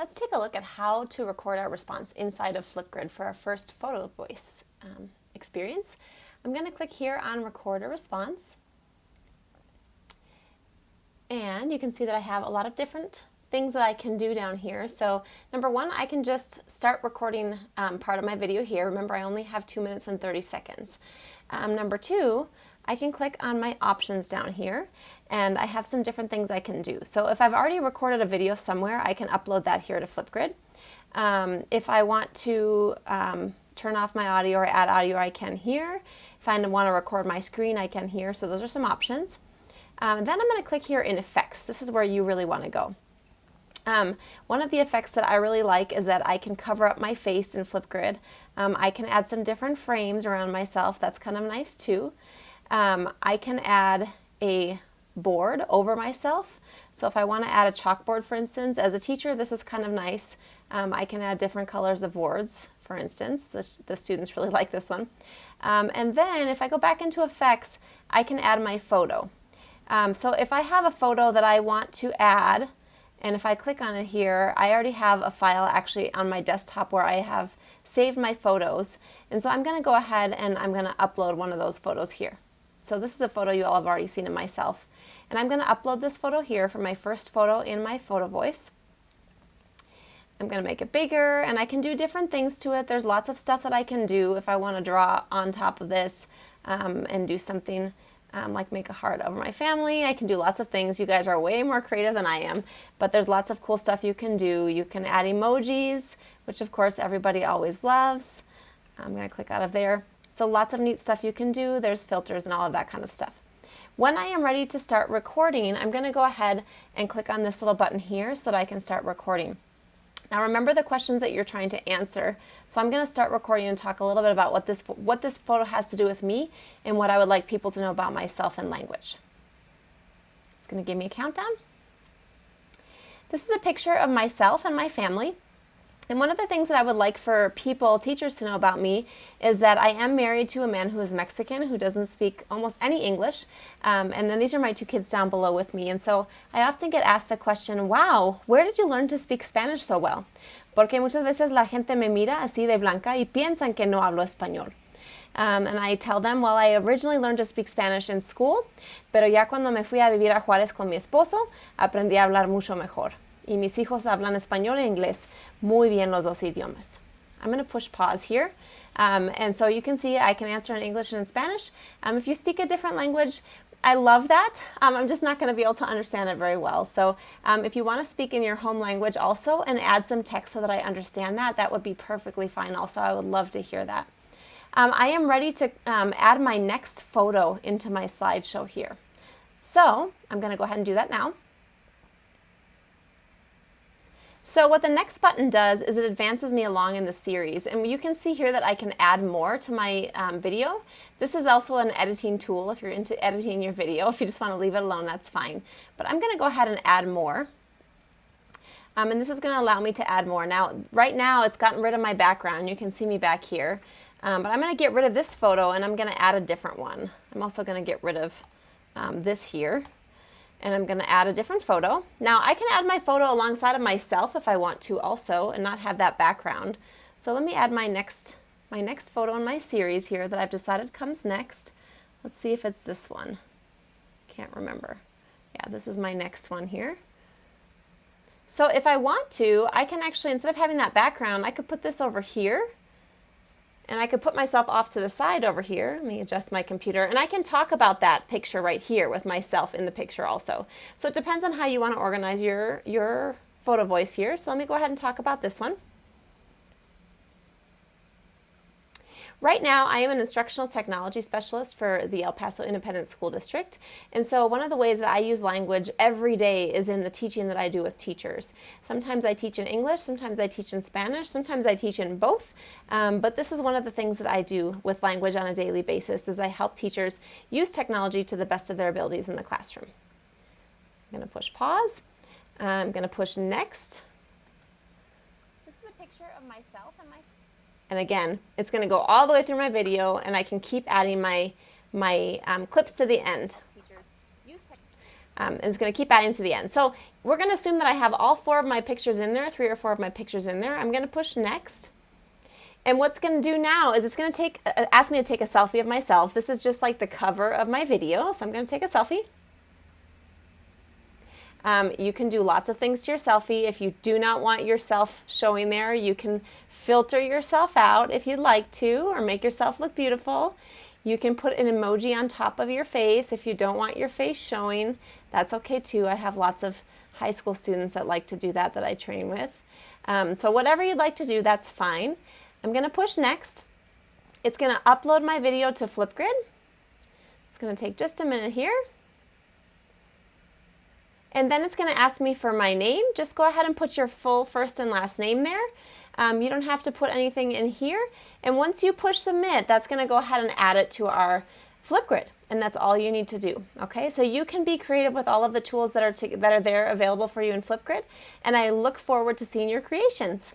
Let's take a look at how to record our response inside of Flipgrid for our first photo voice experience. I'm going to click here on Record a Response. And you can see that I have a lot of different things that I can do down here. So number one, I can just start recording part of my video here. Remember, I only have 2 minutes and 30 seconds. Number two, I can click on my options down here, and I have some different things I can do. So if I've already recorded a video somewhere, I can upload that here to Flipgrid. If I want to turn off my audio or add audio, I can here. If I want to record my screen, I can here. So those are some options. Then I'm going to click here in Effects. This is where you really want to go. One of the effects that I really like is that I can cover up my face in Flipgrid. I can add some different frames around myself. That's kind of nice too. I can add a board over myself. So if I want to add a chalkboard, for instance, as a teacher, this is kind of nice. I can add different colors of boards, for instance. The students really like this one. And then if I go back into Effects, I can add my photo. So if I have a photo that I want to add, and if I click on it here, I already have a file actually on my desktop where I have saved my photos. And so I'm going to go ahead and I'm going to upload one of those photos here. So this is a photo you all have already seen of myself. And I'm going to upload this photo here for my first photo in my photo voice. I'm going to make it bigger, and I can do different things to it. There's lots of stuff that I can do if I want to draw on top of this and do something like make a heart over my family. I can do lots of things. You guys are way more creative than I am, but there's lots of cool stuff you can do. You can add emojis, which of course everybody always loves. I'm going to click out of there. So lots of neat stuff you can do. There's filters and all of that kind of stuff. When I am ready to start recording, I'm going to go ahead and click on this little button here so that I can start recording. Now remember the questions that you're trying to answer. So I'm going to start recording and talk a little bit about what this photo has to do with me and what I would like people to know about myself and language. It's going to give me a countdown. This is a picture of myself and my family. And one of the things that I would like for teachers to know about me is that I am married to a man who is Mexican, who doesn't speak almost any English. And then these are my two kids down below with me. And so I often get asked the question, wow, where did you learn to speak Spanish so well? Porque muchas veces la gente me mira así de blanca y piensan que no hablo español. And I tell them, well, I originally learned to speak Spanish in school, pero ya cuando me fui a vivir a Juárez con mi esposo, aprendí a hablar mucho mejor. Y mis hijos hablan español e inglés muy bien los dos idiomas. I'm going to push pause here. And so you can see I can answer in English and in Spanish. If you speak a different language, I love that. I'm just not going to be able to understand it very well. So if you want to speak in your home language also and add some text so that I understand that, that would be perfectly fine also. I would love to hear that. I am ready to add my next photo into my slideshow here. So I'm going to go ahead and do that now. So what the next button does is it advances me along in the series, and you can see here that I can add more to my video. This is also an editing tool if you're into editing your video. If you just want to leave it alone, that's fine. But I'm going to go ahead and add more. And this is going to allow me to add more. Now, right now it's gotten rid of my background. You can see me back here. But I'm going to get rid of this photo and I'm going to add a different one. I'm also going to get rid of this here. And I'm going to add a different photo. Now I can add my photo alongside of myself if I want to also and not have that background. So let me add my next photo in my series here that I've decided comes next. Let's see if it's this one. Can't remember. Yeah, this is my next one here. So if I want to, I can actually, instead of having that background, I could put this over here. And I could put myself off to the side over here. Let me adjust my computer. And I can talk about that picture right here with myself in the picture also. So it depends on how you want to organize your photo voice here. So let me go ahead and talk about this one. Right now, I am an instructional technology specialist for the El Paso Independent School District. And so one of the ways that I use language every day is in the teaching that I do with teachers. Sometimes I teach in English, sometimes I teach in Spanish, sometimes I teach in both. But this is one of the things that I do with language on a daily basis is I help teachers use technology to the best of their abilities in the classroom. I'm going to push pause. I'm going to push next. This is a picture of myself and my And again, it's going to go all the way through my video, and I can keep adding my clips to the end. And it's going to keep adding to the end. So we're going to assume that I have all 4 of my pictures in there, 3 or 4 of my pictures in there. I'm going to push next. And what's going to do now is it's going to ask me to take a selfie of myself. This is just like the cover of my video, so I'm going to take a selfie. You can do lots of things to your selfie. If you do not want yourself showing there, you can filter yourself out if you'd like to, or make yourself look beautiful. You can put an emoji on top of your face if you don't want your face showing. That's okay too. I have lots of high school students that like to do that I train with. So whatever you'd like to do, that's fine. I'm going to push next. It's going to upload my video to Flipgrid. It's going to take just a minute here. And then it's going to ask me for my name. Just go ahead and put your full first and last name there. You don't have to put anything in here. And once you push submit, that's going to go ahead and add it to our Flipgrid. And that's all you need to do. Okay, so you can be creative with all of the tools that are there available for you in Flipgrid. And I look forward to seeing your creations.